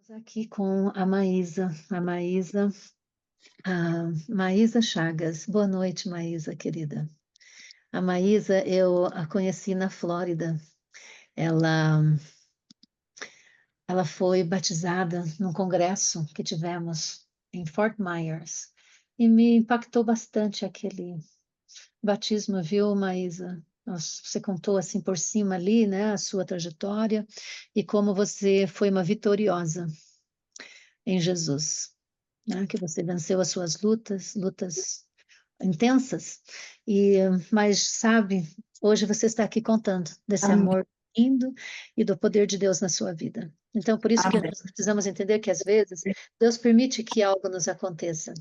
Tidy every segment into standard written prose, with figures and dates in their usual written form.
Estamos aqui com a Maísa Chagas. Boa noite, Maísa, querida. A Maísa, eu a conheci na Flórida. Ela, ela foi batizada num congresso que tivemos em Fort Myers e me impactou bastante aquele batismo, viu, Maísa? Você contou assim por cima ali, né, a sua trajetória e como você foi uma vitoriosa em Jesus, né? Que você venceu as suas lutas intensas, mas sabe, hoje você está aqui contando desse Amém. amor lindo e do poder de Deus na sua vida. Então, por isso que Amém. nós precisamos entender que às vezes Deus permite que algo nos aconteça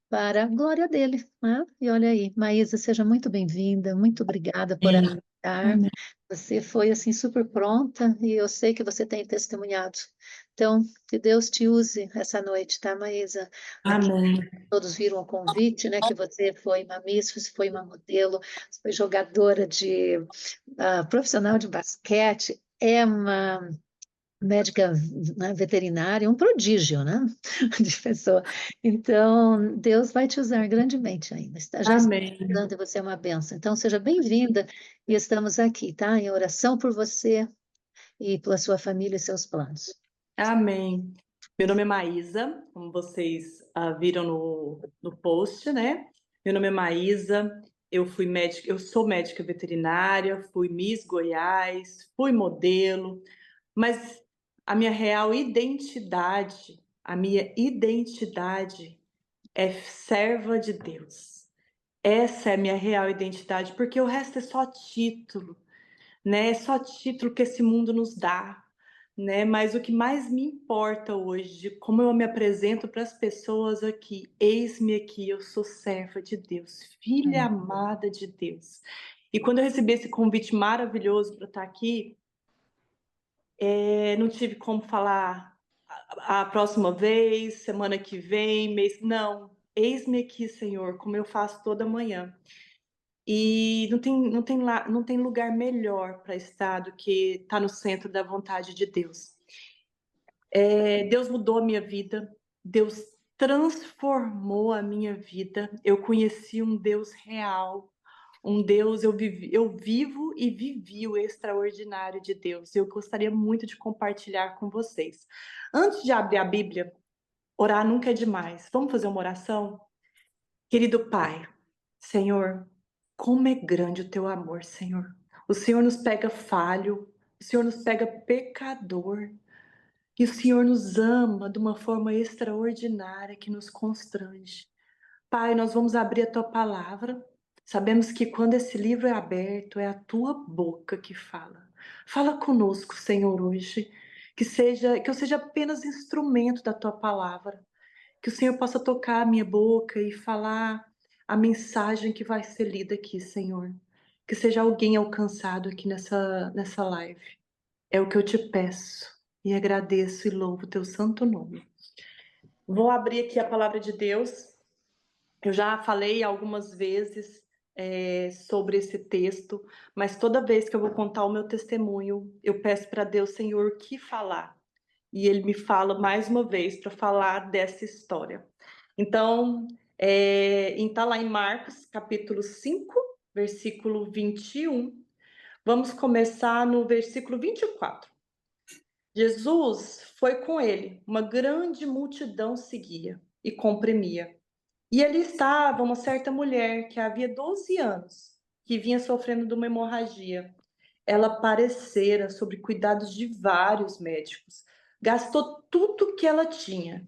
para a glória dele, né? E olha aí, Maísa, seja muito bem-vinda, muito obrigada por aceitar. Amém. Você foi assim super pronta e eu sei que você tem testemunhado. Então, que Deus te use essa noite, tá, Maísa? Aqui Amém. todos viram o convite, né? Que você foi uma Miss, você foi uma modelo, você foi jogadora profissional de basquete, é uma médica, né, veterinária, um prodígio, né, de pessoa. Então, Deus vai te usar grandemente ainda. Já está Amém. usando e você é uma benção. Então, seja bem-vinda e estamos aqui, tá? Em oração por você e pela sua família e seus planos. Amém. Meu nome é Maísa, como vocês viram no post, né? Meu nome é Maísa, eu sou médica veterinária, fui Miss Goiás, fui modelo, mas a minha identidade é serva de Deus. Essa é a minha real identidade, porque o resto é só título, né? É só título que esse mundo nos dá, né? Mas o que mais me importa hoje, de como eu me apresento para as pessoas aqui, eis-me aqui, eu sou serva de Deus, filha Amém. amada de Deus. E quando eu recebi esse convite maravilhoso para estar aqui, não tive como falar a próxima vez, semana que vem, mês. Não, eis-me aqui, Senhor, como eu faço toda manhã. E não tem lugar melhor para estar do que estar no centro da vontade de Deus. Deus mudou a minha vida, Deus transformou a minha vida. Eu conheci um Deus real, um Deus, eu vivo e vivi o extraordinário de Deus. Eu gostaria muito de compartilhar com vocês. Antes de abrir a Bíblia, orar nunca é demais. Vamos fazer uma oração? Querido Pai, Senhor, como é grande o teu amor, Senhor. O Senhor nos pega falho, o Senhor nos pega pecador, e o Senhor nos ama de uma forma extraordinária que nos constrange. Pai, nós vamos abrir a tua palavra. Sabemos que quando esse livro é aberto, é a tua boca que fala. Fala conosco, Senhor, hoje. Que eu seja apenas instrumento da tua palavra. Que o Senhor possa tocar a minha boca e falar a mensagem que vai ser lida aqui, Senhor. Que seja alguém alcançado aqui nessa live. É o que eu te peço e agradeço e louvo o teu santo nome. Vou abrir aqui a palavra de Deus. Eu já falei algumas vezes sobre esse texto, mas toda vez que eu vou contar o meu testemunho, eu peço para Deus, Senhor, o que falar. E Ele me fala mais uma vez para falar dessa história. Então, tá lá em Marcos, capítulo 5, versículo 21. Vamos começar no versículo 24. Jesus foi com ele, uma grande multidão seguia e comprimia. E ali estava uma certa mulher que havia 12 anos, que vinha sofrendo de uma hemorragia. Ela parecera sobre cuidados de vários médicos. Gastou tudo que ela tinha.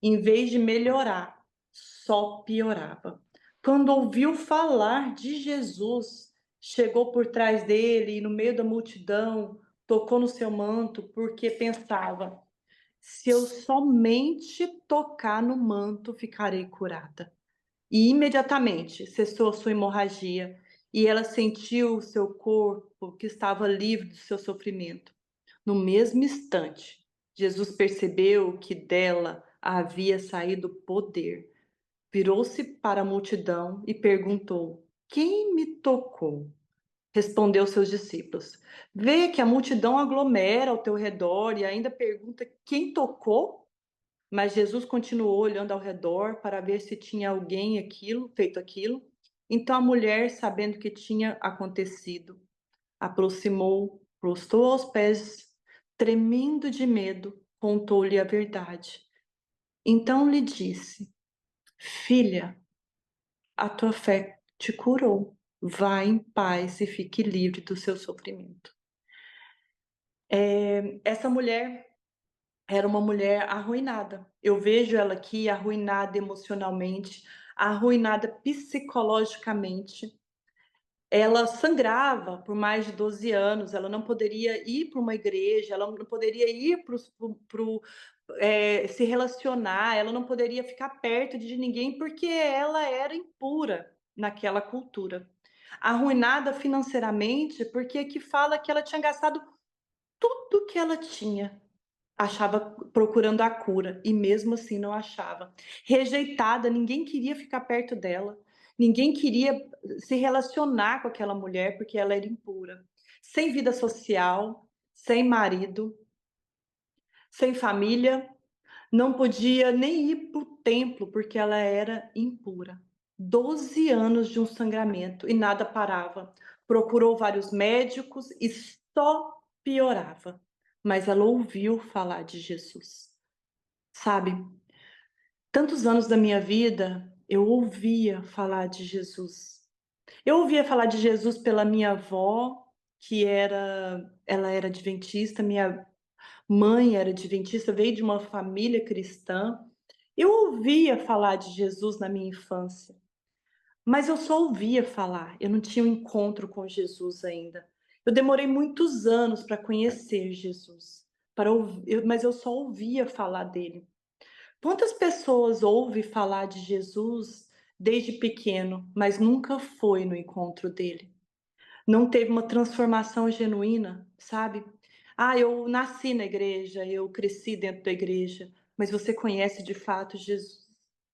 Em vez de melhorar, só piorava. Quando ouviu falar de Jesus, chegou por trás dele e no meio da multidão, tocou no seu manto, porque pensava: se eu somente tocar no manto, ficarei curada. E imediatamente cessou a sua hemorragia e ela sentiu o seu corpo que estava livre do seu sofrimento. No mesmo instante, Jesus percebeu que dela havia saído poder. Virou-se para a multidão e perguntou: quem me tocou? Respondeu seus discípulos: Vê que a multidão aglomera ao teu redor e ainda pergunta quem tocou? Mas Jesus continuou olhando ao redor para ver se tinha alguém feito aquilo. Então a mulher, sabendo o que tinha acontecido, aproximou, prostrou aos pés, tremendo de medo, contou-lhe a verdade. Então lhe disse: Filha, a tua fé te curou. Vá em paz e fique livre do seu sofrimento. Essa mulher era uma mulher arruinada. Eu vejo ela aqui arruinada emocionalmente, arruinada psicologicamente. Ela sangrava por mais de 12 anos, ela não poderia ir para uma igreja, ela não poderia ir se relacionar, ela não poderia ficar perto de ninguém porque ela era impura naquela cultura. Arruinada financeiramente, porque aqui fala que ela tinha gastado tudo que ela tinha, achava procurando a cura e mesmo assim não achava. Rejeitada, ninguém queria ficar perto dela, ninguém queria se relacionar com aquela mulher porque ela era impura. Sem vida social, sem marido, sem família, não podia nem ir para o templo porque ela era impura. 12 anos de um sangramento e nada parava. Procurou vários médicos e só piorava. Mas ela ouviu falar de Jesus. Sabe, tantos anos da minha vida eu ouvia falar de Jesus. Eu ouvia falar de Jesus pela minha avó, ela era adventista, minha mãe era adventista, veio de uma família cristã. Eu ouvia falar de Jesus na minha infância, mas eu só ouvia falar, eu não tinha um encontro com Jesus ainda. Eu demorei muitos anos para conhecer Jesus, mas eu só ouvia falar dele. Quantas pessoas ouvem falar de Jesus desde pequeno, mas nunca foi no encontro dele? Não teve uma transformação genuína, sabe? Ah, eu nasci na igreja, eu cresci dentro da igreja, mas você conhece de fato Jesus?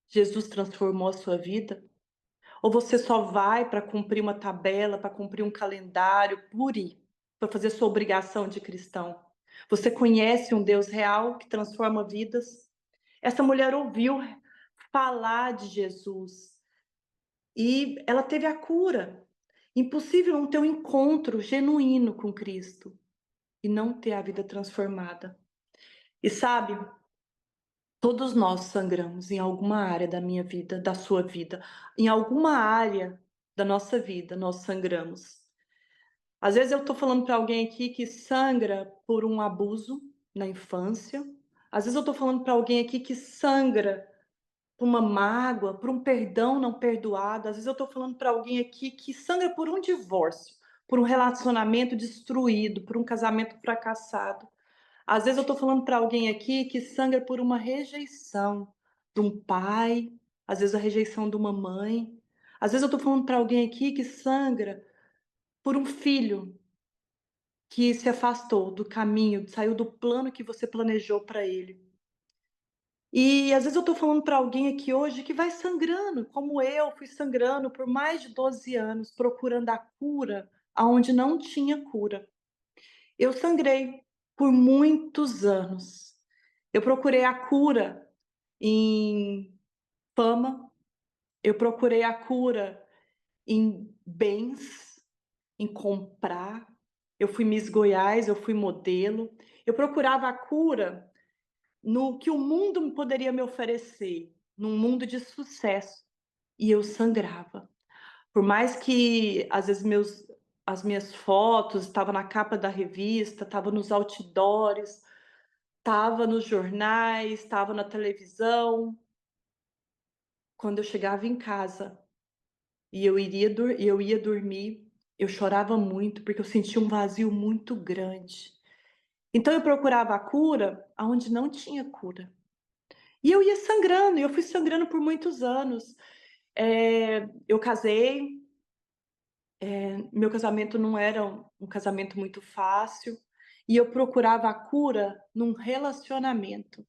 Jesus transformou a sua vida? Ou você só vai para cumprir uma tabela, para cumprir um calendário, por ir, para fazer sua obrigação de cristão? Você conhece um Deus real que transforma vidas? Essa mulher ouviu falar de Jesus e ela teve a cura. Impossível não ter um encontro genuíno com Cristo e não ter a vida transformada. E sabe, todos nós sangramos em alguma área da minha vida, da sua vida, em alguma área da nossa vida nós sangramos. Às vezes eu estou falando para alguém aqui que sangra por um abuso na infância. Às vezes eu estou falando para alguém aqui que sangra por uma mágoa, por um perdão não perdoado. Às vezes eu estou falando para alguém aqui que sangra por um divórcio, por um relacionamento destruído, por um casamento fracassado. Às vezes eu estou falando para alguém aqui que sangra por uma rejeição de um pai, às vezes a rejeição de uma mãe. Às vezes eu estou falando para alguém aqui que sangra por um filho que se afastou do caminho, saiu do plano que você planejou para ele. E às vezes eu estou falando para alguém aqui hoje que vai sangrando, como eu fui sangrando por mais de 12 anos, procurando a cura aonde não tinha cura. Eu sangrei por muitos anos. Eu procurei a cura em fama, eu procurei a cura em bens, em comprar. Eu fui Miss Goiás, eu fui modelo. Eu procurava a cura no que o mundo poderia me oferecer, num mundo de sucesso, e eu sangrava. Por mais que às vezes as minhas fotos estavam na capa da revista, estavam nos outdoors, estava nos jornais, estava na televisão, quando eu chegava em casa e eu ia dormir, eu chorava muito porque eu sentia um vazio muito grande. Então eu procurava a cura aonde não tinha cura. E eu ia sangrando, e eu fui sangrando por muitos anos. Eu casei, meu casamento não era um casamento muito fácil, e eu procurava a cura num relacionamento.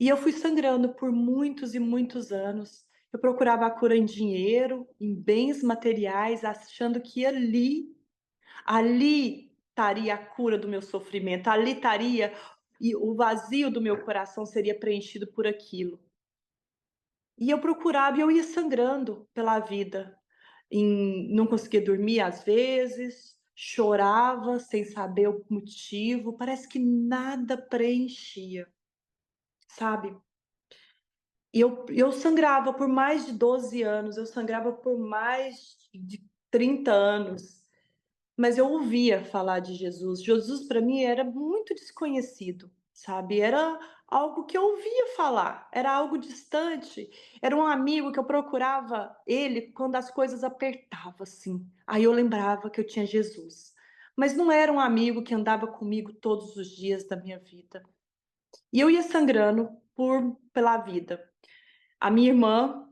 E eu fui sangrando por muitos e muitos anos. Eu procurava a cura em dinheiro, em bens materiais, achando que ali ali estaria a cura do meu sofrimento, ali estaria, e o vazio do meu coração seria preenchido por aquilo. E eu procurava e eu ia sangrando pela vida, não conseguia dormir às vezes, chorava sem saber o motivo, parece que nada preenchia, sabe. E eu sangrava por mais de 12 anos, eu sangrava por mais de 30 anos. Mas eu ouvia falar de Jesus. Jesus para mim era muito desconhecido, sabe, era algo que eu ouvia falar, era algo distante, era um amigo que eu procurava ele quando as coisas apertavam, assim, aí eu lembrava que eu tinha Jesus. Mas não era um amigo que andava comigo todos os dias da minha vida. E eu ia sangrando pela vida. A minha irmã,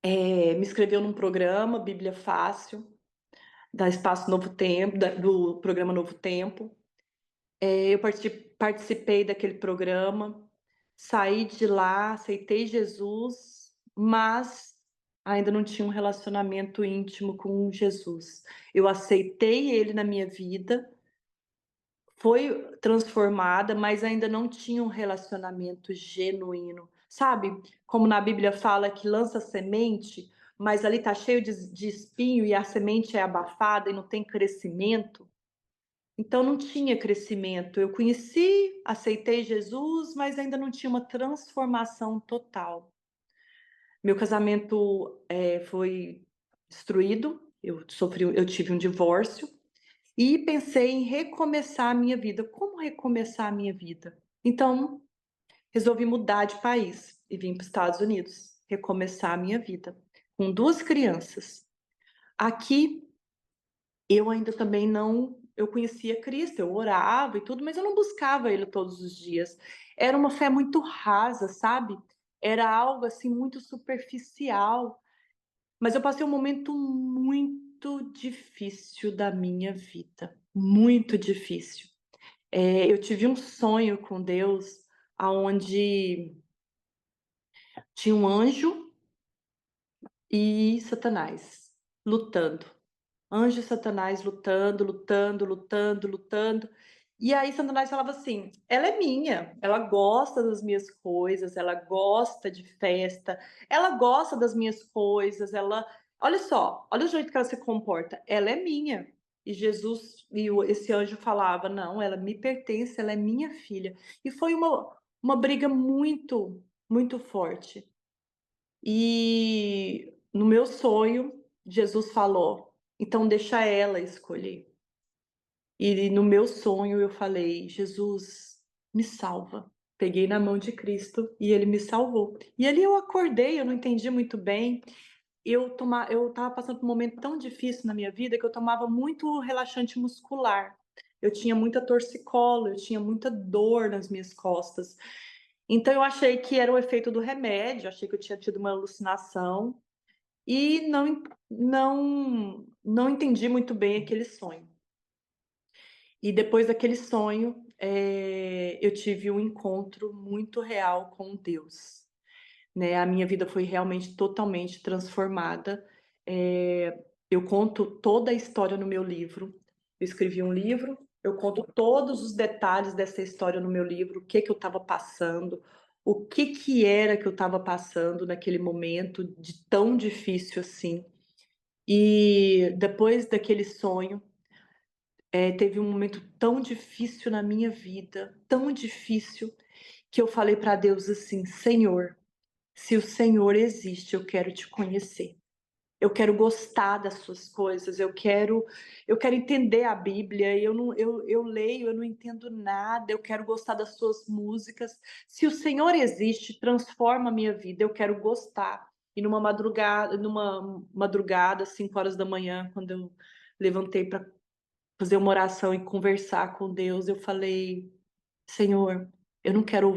me inscreveu num programa, Bíblia Fácil, da Espaço Novo Tempo, do programa Novo Tempo. Eu participei daquele programa, saí de lá, aceitei Jesus, mas ainda não tinha um relacionamento íntimo com Jesus. Eu aceitei ele na minha vida, foi transformada, mas ainda não tinha um relacionamento genuíno. Sabe, como na Bíblia fala que lança semente, mas ali tá cheio de espinho e a semente é abafada e não tem crescimento? Então não tinha crescimento. Eu conheci, aceitei Jesus, mas ainda não tinha uma transformação total. Meu casamento, foi destruído, eu tive um divórcio e pensei em recomeçar a minha vida. Como recomeçar a minha vida? Então, resolvi mudar de país e vim para os Estados Unidos, recomeçar a minha vida, com 2 crianças. Aqui eu ainda também não, eu conhecia Cristo, eu orava e tudo, mas eu não buscava ele todos os dias. Era uma fé muito rasa, sabe? Era algo assim muito superficial. Mas eu passei um momento muito difícil da minha vida, muito difícil. Eu tive um sonho com Deus, aonde tinha um anjo e Satanás lutando. Anjo e Satanás lutando, lutando, lutando, lutando. E aí Satanás falava assim: ela é minha, ela gosta das minhas coisas, ela gosta de festa, ela gosta das minhas coisas, ela. Olha só, olha o jeito que ela se comporta, ela é minha. E Jesus, esse anjo falava: não, ela me pertence, ela é minha filha. E foi uma briga muito, muito forte. E no meu sonho, Jesus falou: então deixa ela escolher. E no meu sonho eu falei: Jesus, me salva. Peguei na mão de Cristo e ele me salvou. E ali eu acordei, eu não entendi muito bem. Eu estava passando por um momento tão difícil na minha vida que eu tomava muito relaxante muscular. Eu tinha muita torcicolo, eu tinha muita dor nas minhas costas. Então eu achei que era o efeito do remédio, achei que eu tinha tido uma alucinação e não entendi muito bem aquele sonho. E depois daquele sonho, eu tive um encontro muito real com Deus, né, a minha vida foi realmente totalmente transformada. Eu conto toda a história no meu livro. Eu escrevi um livro, eu conto todos os detalhes dessa história no meu livro, o que que eu estava passando, o que que era que eu estava passando naquele momento de tão difícil assim. E depois daquele sonho, teve um momento tão difícil na minha vida, tão difícil, que eu falei para Deus assim: Senhor, se o Senhor existe, eu quero te conhecer. Eu quero gostar das suas coisas, eu quero entender a Bíblia, eu leio, eu não entendo nada, eu quero gostar das suas músicas. Se o Senhor existe, transforma a minha vida, eu quero gostar. E numa madrugada, 5 horas da manhã, quando eu levantei para fazer uma oração e conversar com Deus, eu falei: Senhor, eu não quero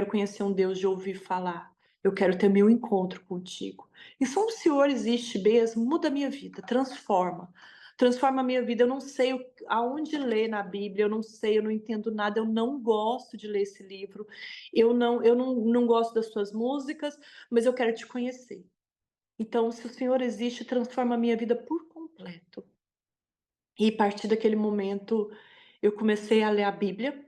conhecer um Deus de ouvir falar. Eu quero ter meu encontro contigo. E se o Senhor existe mesmo, muda a minha vida, transforma. Transforma a minha vida. Eu não sei aonde ler na Bíblia, eu não sei, eu não entendo nada, eu não gosto de ler esse livro. Eu não gosto das suas músicas, mas eu quero te conhecer. Então, se o Senhor existe, transforma a minha vida por completo. E a partir daquele momento, eu comecei a ler a Bíblia.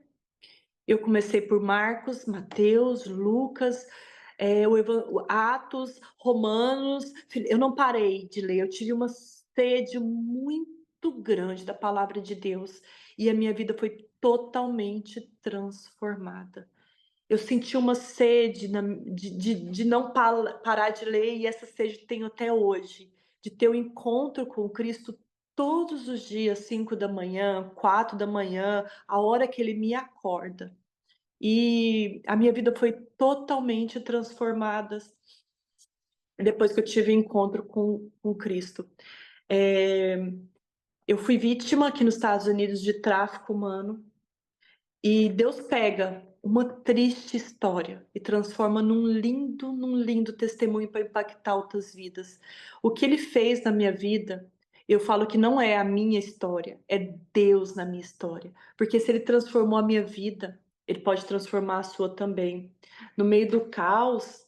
Eu comecei por Marcos, Mateus, Lucas, o Atos, Romanos. Eu não parei de ler, eu tive uma sede muito grande da palavra de Deus, e a minha vida foi totalmente transformada. Eu senti uma sede de não parar de ler, e essa sede tenho até hoje, de ter um encontro com Cristo todos os dias, 5 da manhã, 4 da manhã, a hora que Ele me acorda. E a minha vida foi totalmente transformada depois que eu tive encontro com Cristo. Eu fui vítima aqui nos Estados Unidos de tráfico humano, e Deus pega uma triste história e transforma num lindo testemunho para impactar outras vidas. O que Ele fez na minha vida, eu falo que não é a minha história, é Deus na minha história. Porque se Ele transformou a minha vida, Ele pode transformar a sua também. No meio do caos,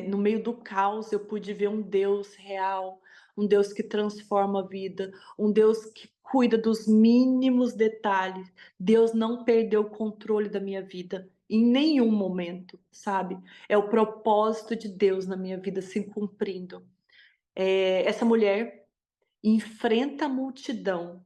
no meio do caos, eu pude ver um Deus real, um Deus que transforma a vida, um Deus que cuida dos mínimos detalhes. Deus não perdeu o controle da minha vida em nenhum momento, sabe? É o propósito de Deus na minha vida se cumprindo. Essa mulher enfrenta a multidão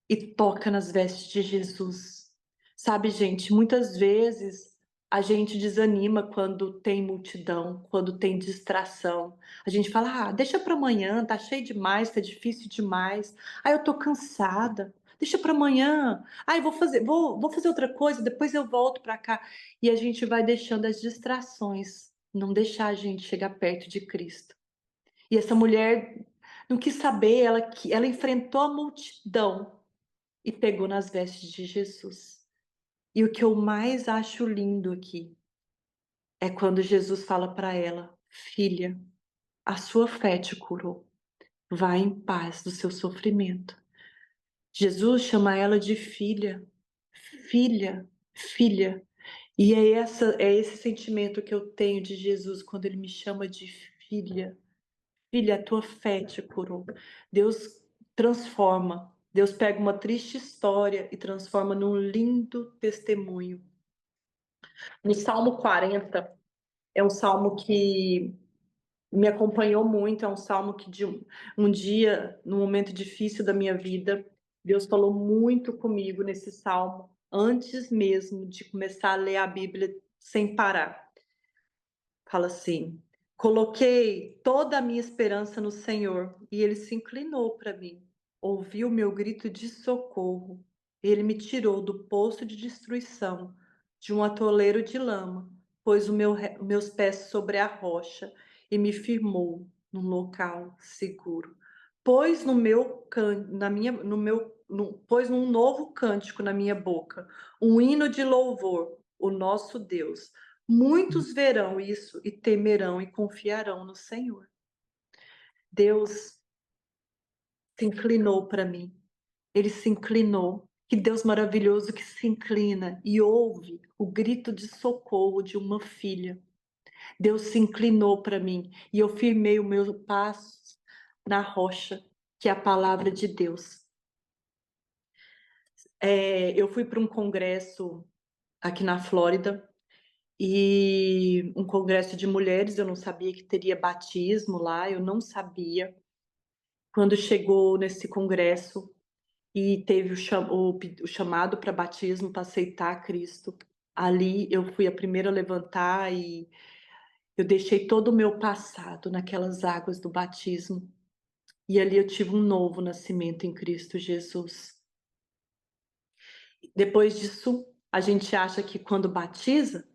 e toca nas vestes de Jesus. Sabe, gente, muitas vezes a gente desanima quando tem multidão, quando tem distração. A gente fala: "Ah, deixa para amanhã, tá cheio demais, tá difícil demais. Ah, eu tô cansada. Deixa para amanhã. Ah, vou fazer outra coisa, depois eu volto para cá". E a gente vai deixando as distrações não deixar a gente chegar perto de Cristo. E essa mulher não quis saber, ela enfrentou a multidão e pegou nas vestes de Jesus. E o que eu mais acho lindo aqui é quando Jesus fala para ela: "Filha, a sua fé te curou. Vá em paz do seu sofrimento". Jesus chama ela de filha, filha, filha. E é esse sentimento que eu tenho de Jesus quando ele me chama de filha. Filha, a tua fé te curou. Deus transforma. Deus pega uma triste história e transforma num lindo testemunho. No Salmo 40, é um salmo que me acompanhou muito, é um salmo que de um dia, num momento difícil da minha vida, Deus falou muito comigo nesse salmo, antes mesmo de começar a ler a Bíblia sem parar. Fala assim: "Coloquei toda a minha esperança no Senhor, e ele se inclinou para mim. Ouviu meu grito de socorro. Ele me tirou do poço de destruição, de um atoleiro de lama, pôs meus pés sobre a rocha e me firmou num local seguro. Pôs no meu can na minha no meu no pôs um novo cântico na minha boca, um hino de louvor, o nosso Deus. Muitos verão isso e temerão e confiarão no Senhor". Deus se inclinou para mim. Ele se inclinou. Que Deus maravilhoso que se inclina e ouve o grito de socorro de uma filha. Deus se inclinou para mim e eu firmei o meu passo na rocha, que é a palavra de Deus. Eu fui para um congresso aqui na Flórida, e um congresso de mulheres, eu não sabia que teria batismo lá, eu não sabia. Quando chegou nesse congresso e teve o chamado para batismo, para aceitar Cristo, ali eu fui a primeira a levantar e eu deixei todo o meu passado naquelas águas do batismo. E ali eu tive um novo nascimento em Cristo Jesus. Depois disso, a gente acha que quando batiza,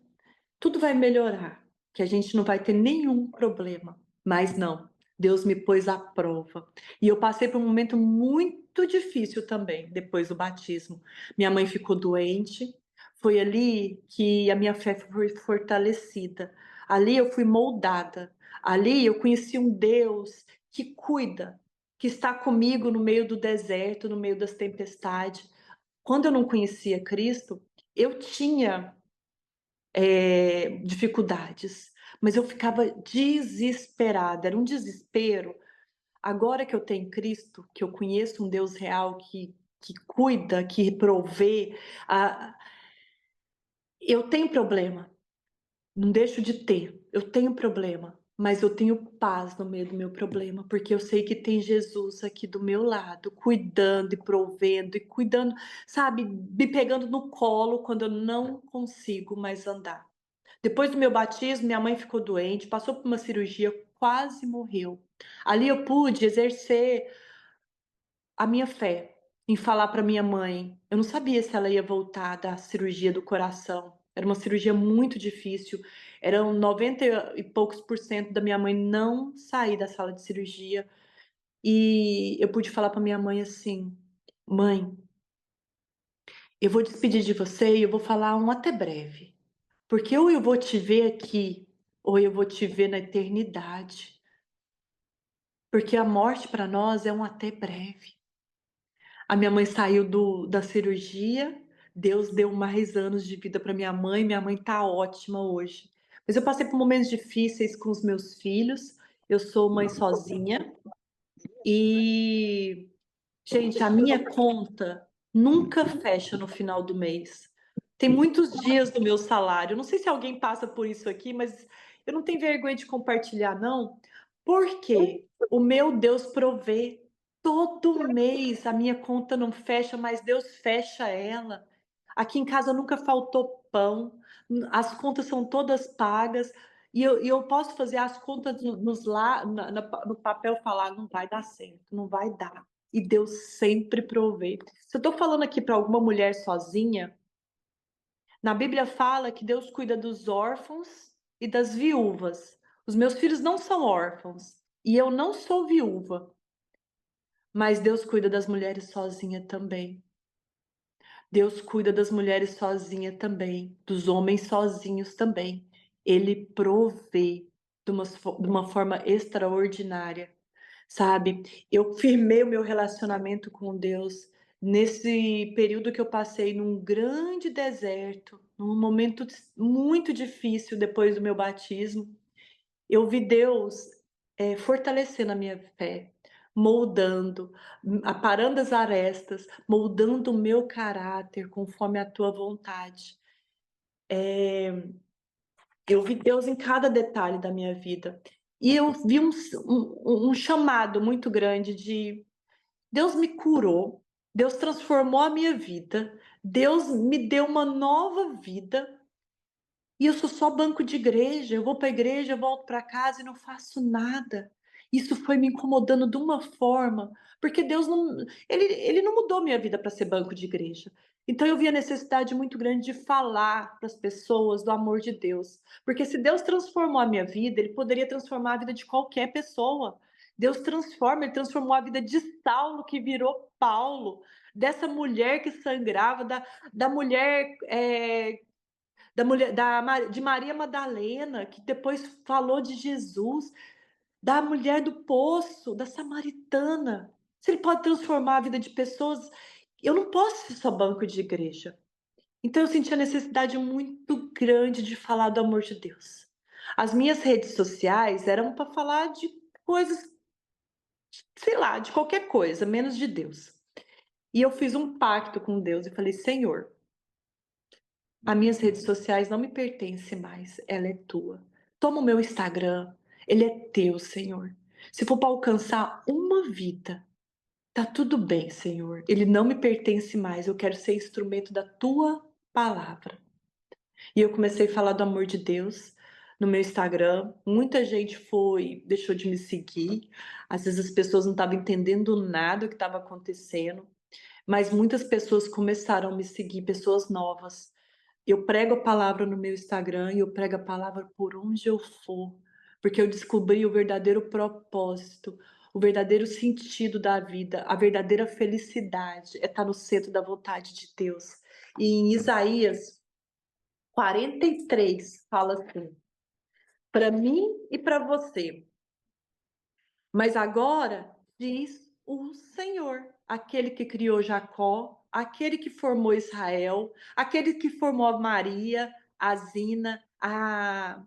tudo vai melhorar, que a gente não vai ter nenhum problema. Mas não, Deus me pôs à prova. E eu passei por um momento muito difícil também, depois do batismo. Minha mãe ficou doente, foi ali que a minha fé foi fortalecida. Ali eu fui moldada. Ali eu conheci um Deus que cuida, que está comigo no meio do deserto, no meio das tempestades. Quando eu não conhecia Cristo, eu tinha dificuldades, mas eu ficava desesperada, era um desespero. Agora que eu tenho Cristo, que eu conheço um Deus real que cuida, que provê, eu tenho problema, não deixo de ter. Eu tenho problema, mas eu tenho paz no meio do meu problema, porque eu sei que tem Jesus aqui do meu lado, cuidando e provendo e cuidando, sabe, me pegando no colo quando eu não consigo mais andar. Depois do meu batismo, minha mãe ficou doente, passou por uma cirurgia, quase morreu. Ali eu pude exercer a minha fé em falar para minha mãe. Eu não sabia se ela ia voltar da cirurgia do coração. Era uma cirurgia muito difícil. Eram 90 e poucos por cento da minha mãe não sair da sala de cirurgia. E eu pude falar para minha mãe assim: mãe, eu vou despedir de você e eu vou falar um até breve. Porque ou eu vou te ver aqui, ou eu vou te ver na eternidade. Porque a morte para nós é um até breve. A minha mãe saiu da cirurgia, Deus deu mais anos de vida para minha mãe tá ótima hoje. Mas eu passei por momentos difíceis com os meus filhos, eu sou mãe sozinha e, gente, a minha conta nunca fecha no final do mês. Tem muitos dias do meu salário, não sei se alguém passa por isso aqui, mas eu não tenho vergonha de compartilhar, não, porque o meu Deus provê. Todo mês a minha conta não fecha, mas Deus fecha ela. Aqui em casa nunca faltou pão, as contas são todas pagas, e eu posso fazer as contas no papel falar, não vai dar certo, não vai dar. E Deus sempre provê. Se eu estou falando aqui para alguma mulher sozinha, na Bíblia fala que Deus cuida dos órfãos e das viúvas. Os meus filhos não são órfãos e eu não sou viúva, mas Deus cuida das mulheres sozinhas também. Deus cuida das mulheres sozinhas também, dos homens sozinhos também. Ele provê de uma forma extraordinária, sabe? Eu firmei o meu relacionamento com Deus nesse período que eu passei num grande deserto, num momento muito difícil depois do meu batismo. Eu vi Deus fortalecendo a minha fé, moldando, aparando as arestas, moldando o meu caráter conforme a tua vontade. Eu vi Deus em cada detalhe da minha vida. E eu vi um chamado muito grande de Deus me curou, Deus transformou a minha vida, Deus me deu uma nova vida. E eu sou só banco de igreja, eu vou para a igreja, eu volto para casa e não faço nada. Isso foi me incomodando de uma forma, porque Deus não, ele não mudou minha vida para ser banco de igreja. Então eu vi a necessidade muito grande de falar para as pessoas do amor de Deus, porque se Deus transformou a minha vida, ele poderia transformar a vida de qualquer pessoa. Deus transforma, ele transformou a vida de Saulo que virou Paulo, dessa mulher que sangrava, da mulher de Maria Madalena, que depois falou de Jesus, da mulher do poço, da samaritana. Se ele pode transformar a vida de pessoas, eu não posso ser só banco de igreja. Então eu senti a necessidade muito grande de falar do amor de Deus. As minhas redes sociais eram para falar de coisas, sei lá, de qualquer coisa, menos de Deus. E eu fiz um pacto com Deus e falei: Senhor, as minhas redes sociais não me pertencem mais, ela é tua. Toma o meu Instagram, ele é teu, Senhor. Se for para alcançar uma vida, tá tudo bem, Senhor. Ele não me pertence mais, eu quero ser instrumento da tua palavra. E eu comecei a falar do amor de Deus no meu Instagram. Muita gente deixou de me seguir. Às vezes as pessoas não estavam entendendo nada do que estava acontecendo, mas muitas pessoas começaram a me seguir, pessoas novas. Eu prego a palavra no meu Instagram e eu prego a palavra por onde eu for, porque eu descobri o verdadeiro propósito, o verdadeiro sentido da vida, a verdadeira felicidade é estar no centro da vontade de Deus. E em Isaías 43 fala assim: para mim e para você. Mas agora diz o Senhor, aquele que criou Jacó, aquele que formou Israel, aquele que formou a Maria, a Zina, a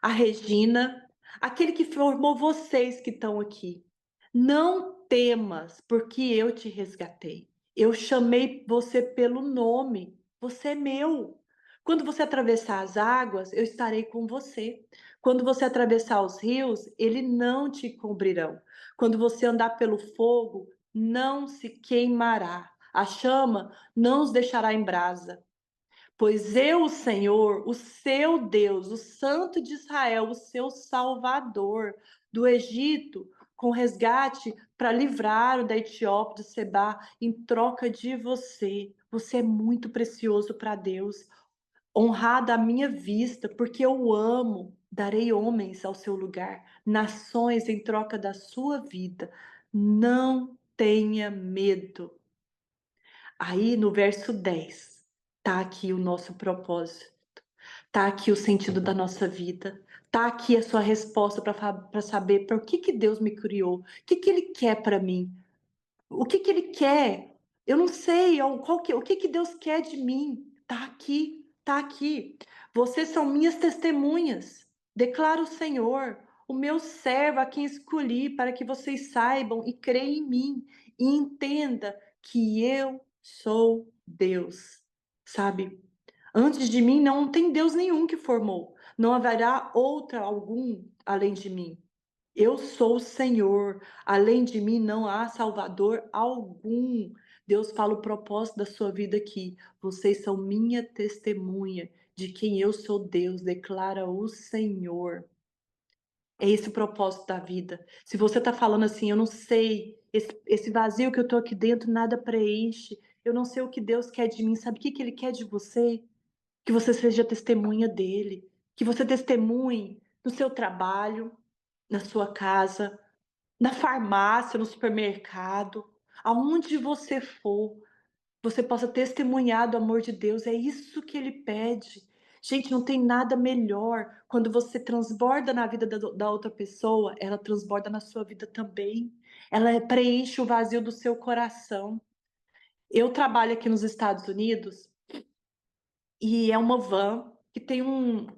Regina, aquele que formou vocês que estão aqui. Não temas, porque eu te resgatei. Eu chamei você pelo nome. Você é meu. Quando você atravessar as águas, eu estarei com você. Quando você atravessar os rios, eles não te cobrirão. Quando você andar pelo fogo, não se queimará. A chama não os deixará em brasa. Pois eu, o Senhor, o seu Deus, o Santo de Israel, o seu Salvador do Egito, com resgate para livrar o da Etiópia, do Sebá, em troca de você. Você é muito precioso para Deus, honrado à minha vista, porque eu o amo. Darei homens ao seu lugar, nações em troca da sua vida. Não tenha medo. Aí no verso 10, tá aqui o nosso propósito. Tá aqui o sentido da nossa vida. Tá aqui a sua resposta para saber por que Deus me criou. O que Ele quer para mim. O que Ele quer. Eu não sei o que Deus quer de mim. Tá aqui, tá aqui. Vocês são minhas testemunhas. Declara o Senhor, o meu servo a quem escolhi para que vocês saibam e creiam em mim e entenda que eu sou Deus. Sabe? Antes de mim não tem Deus nenhum que formou. Não haverá outra algum além de mim. Eu sou o Senhor. Além de mim não há Salvador algum. Deus fala o propósito da sua vida aqui. Vocês são minha testemunha de quem eu sou Deus, declara o Senhor. É esse o propósito da vida. Se você está falando assim, eu não sei, esse vazio que eu estou aqui dentro nada preenche, eu não sei o que Deus quer de mim, sabe o que Ele quer de você? Que você seja testemunha dele, que você testemunhe no seu trabalho, na sua casa, na farmácia, no supermercado, aonde você for, você possa testemunhar do amor de Deus. É isso que ele pede. Gente, não tem nada melhor quando você transborda na vida da outra pessoa, ela transborda na sua vida também. Ela preenche o vazio do seu coração. Eu trabalho aqui nos Estados Unidos e é uma van que tem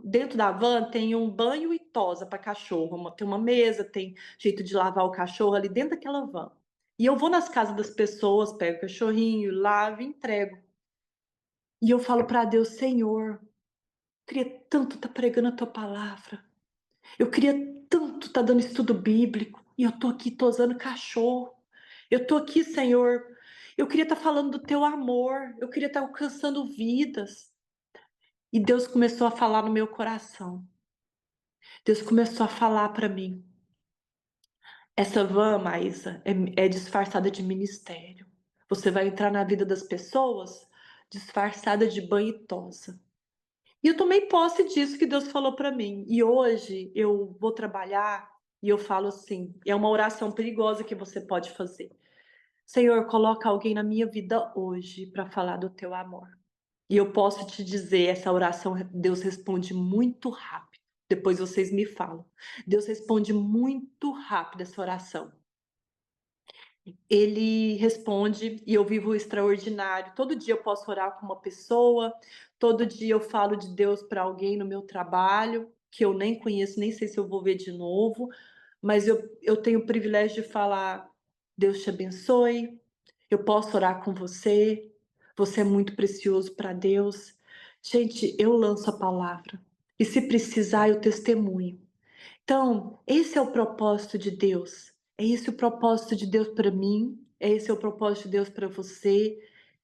dentro da van tem um banho e tosa para cachorro, tem uma mesa, tem jeito de lavar o cachorro ali dentro daquela van. E eu vou nas casas das pessoas, pego o cachorrinho, lavo e entrego. E eu falo para Deus, Senhor, eu queria tanto estar pregando a tua palavra. Eu queria tanto estar dando estudo bíblico. E eu tô aqui tosando cachorro. Eu tô aqui, Senhor. Eu queria estar falando do teu amor. Eu queria estar alcançando vidas. E Deus começou a falar no meu coração. Deus começou a falar para mim. Essa van, Maísa, é disfarçada de ministério. Você vai entrar na vida das pessoas disfarçada de banho e tosa. E eu tomei posse disso que Deus falou para mim. E hoje eu vou trabalhar e eu falo assim: é uma oração perigosa que você pode fazer. Senhor, coloca alguém na minha vida hoje para falar do teu amor. E eu posso te dizer, essa oração, Deus responde muito rápido. Depois vocês me falam. Deus responde muito rápido essa oração. Ele responde e eu vivo o extraordinário. Todo dia eu posso orar com uma pessoa, todo dia eu falo de Deus para alguém no meu trabalho, que eu nem conheço, nem sei se eu vou ver de novo, mas eu tenho o privilégio de falar: Deus te abençoe, eu posso orar com você, você é muito precioso para Deus. Gente, eu lanço a palavra e se precisar eu testemunho. Então, esse é o propósito de Deus. É esse o propósito de Deus para mim. É esse o propósito de Deus para você.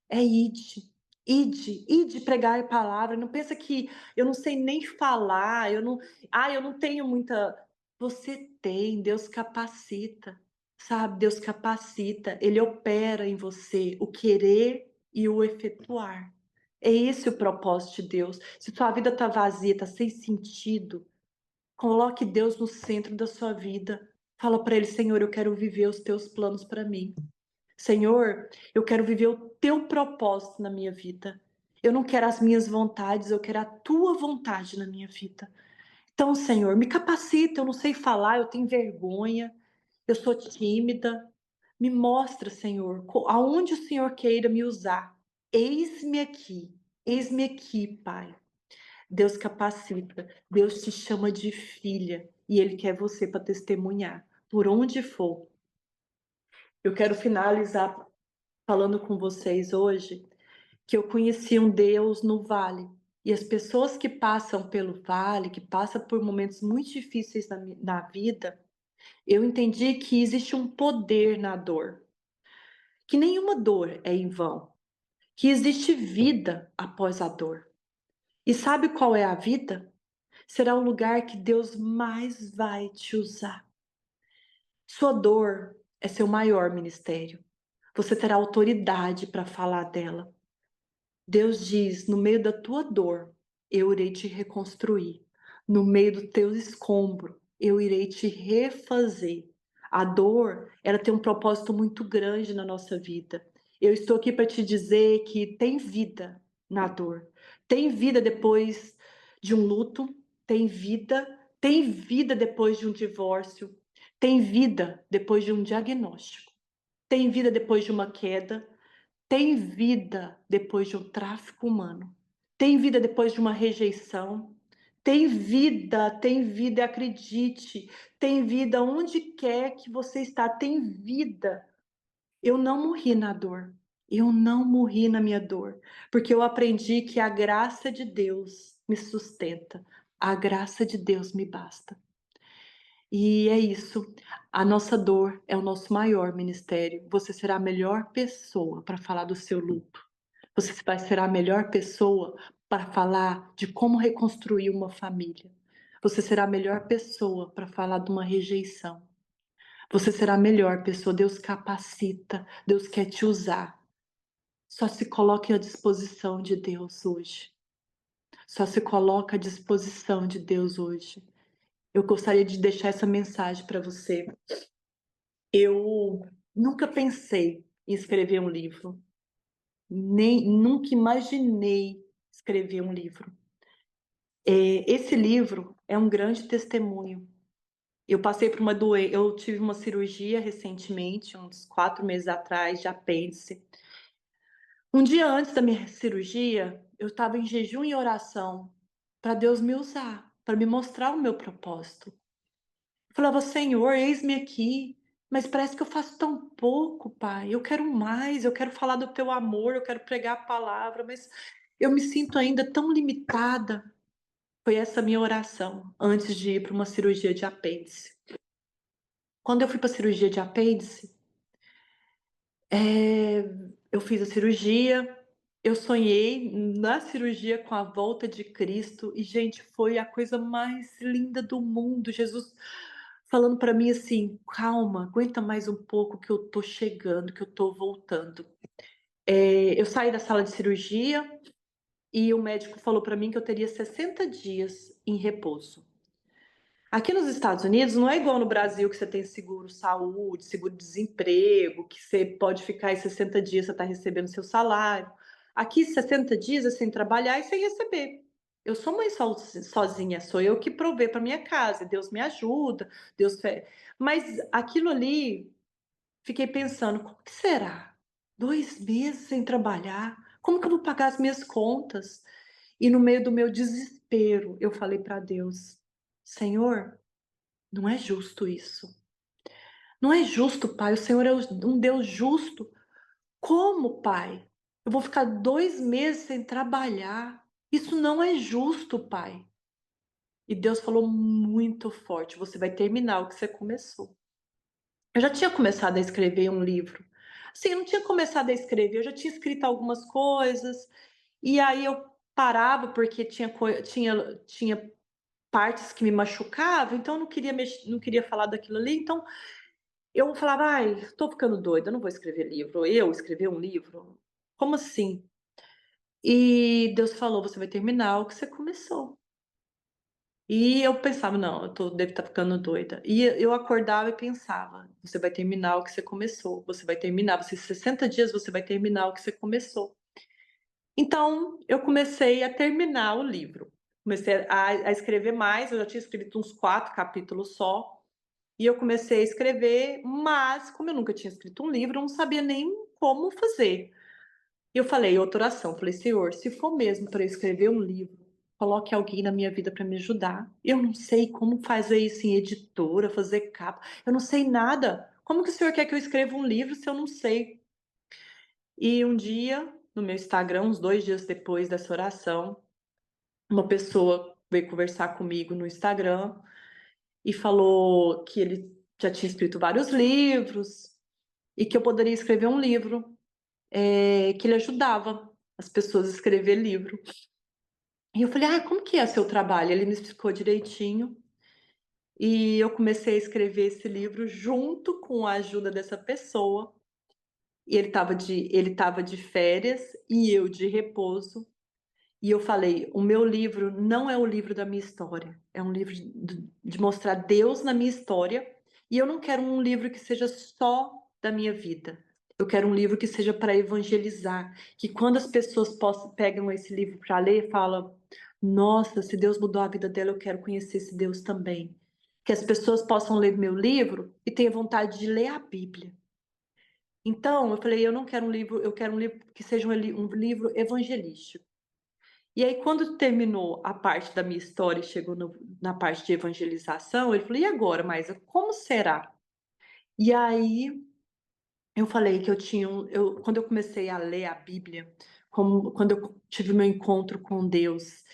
É ide pregar a palavra. Não pensa que eu não sei nem falar, eu não tenho muita. Você tem, Deus capacita, sabe? Deus capacita, Ele opera em você o querer e o efetuar. É esse o propósito de Deus. Se sua vida está vazia, está sem sentido, coloque Deus no centro da sua vida. Fala para Ele: Senhor, eu quero viver os teus planos para mim. Senhor, eu quero viver o teu propósito na minha vida. Eu não quero as minhas vontades, eu quero a tua vontade na minha vida. Então, Senhor, me capacita. Eu não sei falar, eu tenho vergonha, eu sou tímida. Me mostra, Senhor, aonde o Senhor queira me usar. Eis-me aqui, Pai. Deus capacita, Deus te chama de filha e Ele quer você para testemunhar, por onde for. Eu quero finalizar falando com vocês hoje que eu conheci um Deus no vale. E as pessoas que passam pelo vale, que passam por momentos muito difíceis na vida, eu entendi que existe um poder na dor, que nenhuma dor é em vão, que existe vida após a dor. E sabe qual é a vida? Será o lugar que Deus mais vai te usar. Sua dor é seu maior ministério. Você terá autoridade para falar dela. Deus diz: no meio da tua dor, eu irei te reconstruir. No meio do teu escombro, eu irei te refazer. A dor, ela tem um propósito muito grande na nossa vida. Eu estou aqui para te dizer que tem vida na dor. Tem vida depois de um luto, tem vida depois de um divórcio, tem vida depois de um diagnóstico, tem vida depois de uma queda, tem vida depois de um tráfico humano. Tem vida depois de uma rejeição. Tem vida, acredite. Tem vida onde quer que você está, tem vida. Eu não morri na dor. Eu não morri na minha dor, porque eu aprendi que a graça de Deus me sustenta. A graça de Deus me basta. E é isso. A nossa dor é o nosso maior ministério. Você será a melhor pessoa para falar do seu luto. Você vai ser a melhor pessoa para falar de como reconstruir uma família. Você será a melhor pessoa para falar de uma rejeição. Você será a melhor pessoa. Deus capacita. Deus quer te usar. Só se coloque à disposição de Deus hoje. Só se coloque à disposição de Deus hoje. Eu gostaria de deixar essa mensagem para você. Eu nunca pensei em escrever um livro. Nunca imaginei escrever um livro. Esse livro é um grande testemunho. Eu tive uma cirurgia recentemente, uns 4 meses atrás, de apêndice. Um dia antes da minha cirurgia, eu estava em jejum e oração para Deus me usar, para me mostrar o meu propósito. Eu falava: Senhor, eis-me aqui, mas parece que eu faço tão pouco, Pai. Eu quero mais, eu quero falar do teu amor, eu quero pregar a palavra, mas eu me sinto ainda tão limitada. Foi essa minha oração antes de ir para uma cirurgia de apêndice. Quando eu fui para a cirurgia de apêndice, eu fiz a cirurgia, eu sonhei na cirurgia com a volta de Cristo e, gente, foi a coisa mais linda do mundo. Jesus falando para mim assim: calma, aguenta mais um pouco que eu tô chegando, que eu tô voltando. Eu saí da sala de cirurgia e o médico falou para mim que eu teria 60 dias em repouso. Aqui nos Estados Unidos não é igual no Brasil, que você tem seguro saúde, seguro desemprego, que você pode ficar aí 60 dias, você está recebendo seu salário. Aqui 60 dias é sem trabalhar e sem receber. Eu sou mãe sozinha, sou eu que provê para minha casa, Deus me ajuda, mas aquilo ali, fiquei pensando, como que será? 2 meses sem trabalhar? Como que eu vou pagar as minhas contas? E no meio do meu desespero, eu falei para Deus: Senhor, não é justo isso. Não é justo, Pai. O Senhor é um Deus justo. Como, Pai? Eu vou ficar 2 meses sem trabalhar. Isso não é justo, Pai. E Deus falou muito forte: você vai terminar o que você começou. Eu já tinha começado a escrever um livro. Assim, eu não tinha começado a escrever, eu já tinha escrito algumas coisas, e aí eu parava porque tinha partes que me machucavam, então eu não queria falar daquilo ali, então eu falava: ai, tô ficando doida, eu não vou escrever livro. Eu escrever um livro? Como assim? E Deus falou: você vai terminar o que você começou. E eu pensava: não, devo estar ficando doida. E eu acordava e pensava: você vai terminar o que você começou. Você vai terminar, você 60 dias você vai terminar o que você começou. Então, eu comecei a terminar o livro. Comecei a escrever mais, eu já tinha escrito uns 4 capítulos só. E eu comecei a escrever, mas como eu nunca tinha escrito um livro, eu não sabia nem como fazer. E eu falei, outra oração, falei: Senhor, se for mesmo para eu escrever um livro, coloque alguém na minha vida para me ajudar. Eu não sei como fazer isso em editora, fazer capa, eu não sei nada. como que o senhor quer que eu escreva um livro se eu não sei? E um dia, no meu Instagram, uns 2 dias depois dessa oração, uma pessoa veio conversar comigo no Instagram e falou que ele já tinha escrito vários livros e que eu poderia escrever um livro, que ele ajudava as pessoas a escrever livro. E eu falei: "Ah, como que é seu trabalho?" Ele me explicou direitinho, e eu comecei a escrever esse livro junto com a ajuda dessa pessoa, e ele estava de férias e eu de repouso. E eu falei: "O meu livro não é o livro da minha história, é um livro de mostrar Deus na minha história, e eu não quero um livro que seja só da minha vida. Eu quero um livro que seja para evangelizar, que quando as pessoas pegam esse livro para ler, falam: 'Nossa, se Deus mudou a vida dela, eu quero conhecer esse Deus também'. Que as pessoas possam ler meu livro e tenham vontade de ler a Bíblia". Então eu falei: "Eu não quero um livro, eu quero um livro que seja um livro evangelístico". E aí, quando terminou a parte da minha história e chegou na parte de evangelização, ele falou: "E agora, Maisa, como será?". E aí eu falei que quando eu comecei a ler a Bíblia, quando eu tive meu encontro com Deus,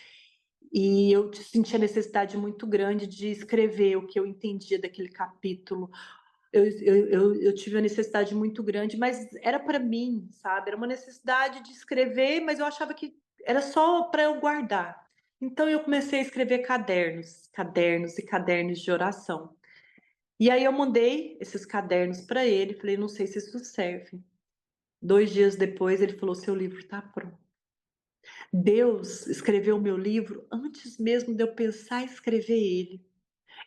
e eu senti a necessidade muito grande de escrever o que eu entendia daquele capítulo. Eu tive uma necessidade muito grande, mas era para mim, sabe, era uma necessidade de escrever, mas eu achava que era só para eu guardar. Então eu comecei a escrever cadernos, cadernos e cadernos de oração. E aí eu mandei esses cadernos para ele, falei: "Não sei se isso serve". 2 dias depois ele falou: "Seu livro está pronto". Deus escreveu o meu livro antes mesmo de eu pensar em escrever ele.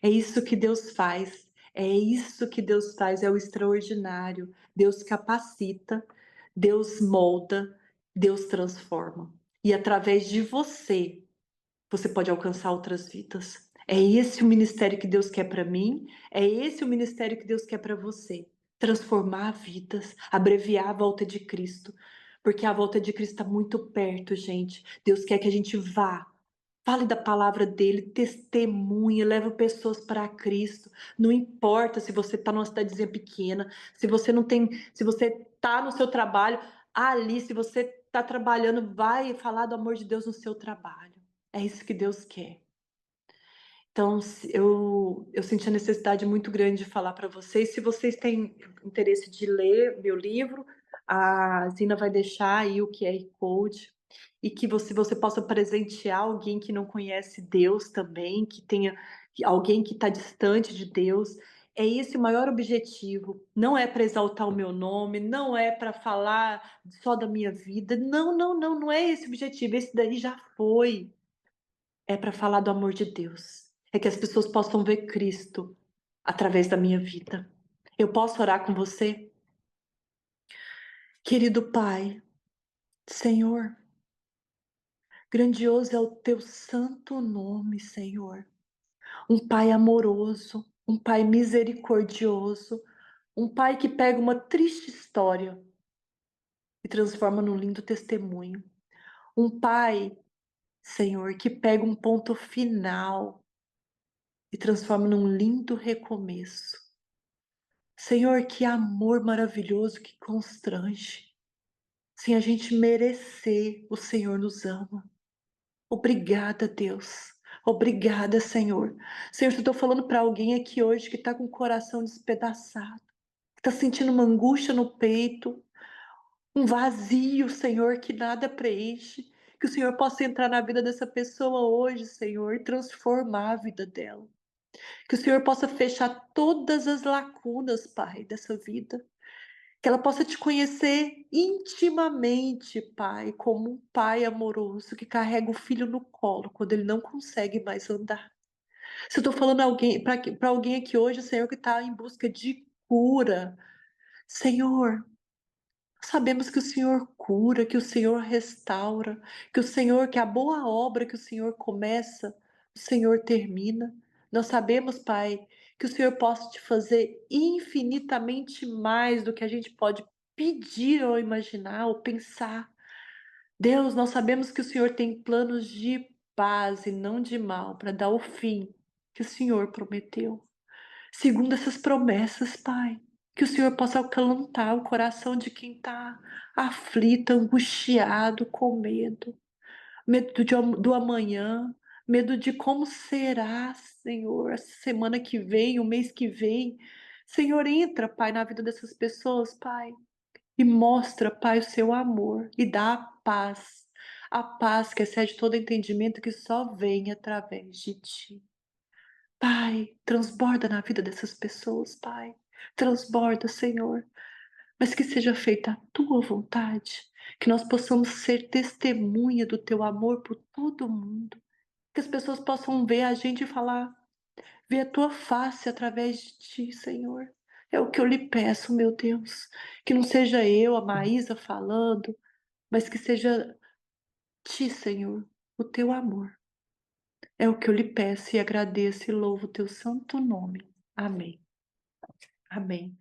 É isso que Deus faz, é isso que Deus faz, é o extraordinário. Deus capacita, Deus molda, Deus transforma. E através de você, você pode alcançar outras vidas. É esse o ministério que Deus quer para mim, é esse o ministério que Deus quer para você. Transformar vidas, abreviar a volta de Cristo. Porque a volta de Cristo está muito perto, gente. Deus quer que a gente vá, fale da palavra dele, testemunhe, leve pessoas para Cristo. Não importa se você está numa cidadezinha pequena, se você está no seu trabalho, ali, se você está trabalhando, vai falar do amor de Deus no seu trabalho. É isso que Deus quer. Então, eu senti a necessidade muito grande de falar para vocês. Se vocês têm interesse de ler meu livro, a Zina vai deixar aí o QR Code, e que você possa presentear alguém que não conhece Deus também, alguém que está distante de Deus. É esse o maior objetivo. Não é para exaltar o meu nome, não é para falar só da minha vida. Não, não, não, não é esse o objetivo. Esse daí já foi. É para falar do amor de Deus. É que as pessoas possam ver Cristo através da minha vida. Eu posso orar com você? Querido Pai, Senhor, grandioso é o teu santo nome, Senhor. Um Pai amoroso, um Pai misericordioso, um Pai que pega uma triste história e transforma num lindo testemunho. Um Pai, Senhor, que pega um ponto final e transforma num lindo recomeço. Senhor, que amor maravilhoso que constrange. Sem a gente merecer, o Senhor nos ama. Obrigada, Deus. Obrigada, Senhor. Senhor, eu estou falando para alguém aqui hoje que está com o coração despedaçado, que está sentindo uma angústia no peito, um vazio, Senhor, que nada preenche. Que o Senhor possa entrar na vida dessa pessoa hoje, Senhor, e transformar a vida dela. Que o Senhor possa fechar todas as lacunas, Pai, dessa vida. Que ela possa te conhecer intimamente, Pai, como um pai amoroso que carrega o filho no colo quando ele não consegue mais andar. Se eu estou falando para alguém aqui hoje, Senhor, que está em busca de cura, Senhor, sabemos que o Senhor cura, que o Senhor restaura, que a boa obra que o Senhor começa, o Senhor termina. Nós sabemos, Pai, que o Senhor possa te fazer infinitamente mais do que a gente pode pedir ou imaginar ou pensar. Deus, nós sabemos que o Senhor tem planos de paz e não de mal para dar o fim que o Senhor prometeu. Segundo essas promessas, Pai. Que o Senhor possa acalentar o coração de quem está aflito, angustiado, com medo. Medo do amanhã, medo de como será, Senhor, essa semana que vem, o mês que vem. Senhor, entra, Pai, na vida dessas pessoas, Pai, e mostra, Pai, o seu amor e dá a paz que excede todo entendimento que só vem através de Ti. Pai, transborda na vida dessas pessoas, Pai. Transborda, Senhor, mas que seja feita a tua vontade, que nós possamos ser testemunha do teu amor por todo mundo, que as pessoas possam ver a gente e falar, ver a tua face através de ti, Senhor. É o que eu lhe peço, meu Deus, que não seja eu, a Maísa, falando, mas que seja ti, Senhor, o teu amor. É o que eu lhe peço e agradeço e louvo o teu santo nome. Amém. Amém.